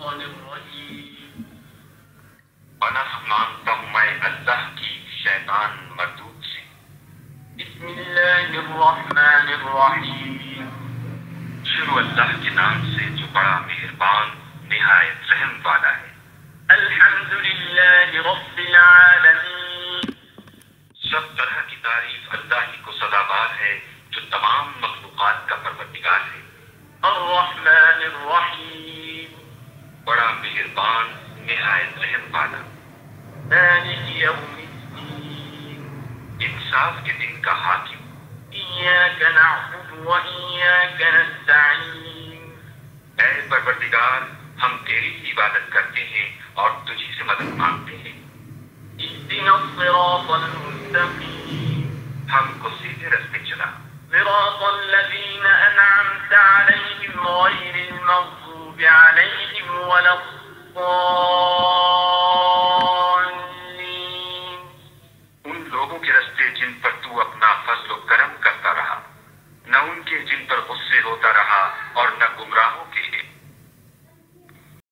الرجيم پناہ مانگتا ہوں میں اللہ کی شیطان مردود سے۔ بسم الله الرحمن الرحيم شروع اللہ کے نام سے جو بڑا مہربان نہایت رحم والا ہے۔ الحمد لله رب العالمين سب طرح کی تعریف اللہ ہی کو سزاوار ہے جو تمام مخلوقات کا پروردگار ہے۔ الرحمن الرحيم بڑا مہربان نہایت رحم والا۔ مالك يوم الدين انصاف کے دن کا حاکم۔ إياك نعبد وإياك نستعين اے پروردگار ہم تیری ہی عبادت کرتے ہیں اور تجھی سے مدد مانگتے ہیں۔ اهدنا الصراط المستقيم ہم کو سیدھے رستے چلا۔ صراط الذين أنعمت عليهم غير المغضوب عليهم ولا الضالين ان لوگوں کے رستے جن پر تو اپنا فضل و کرم کرتا رہا، نہ ان کے جن پر غصے ہوتا رہا اور نہ گمراہوں کے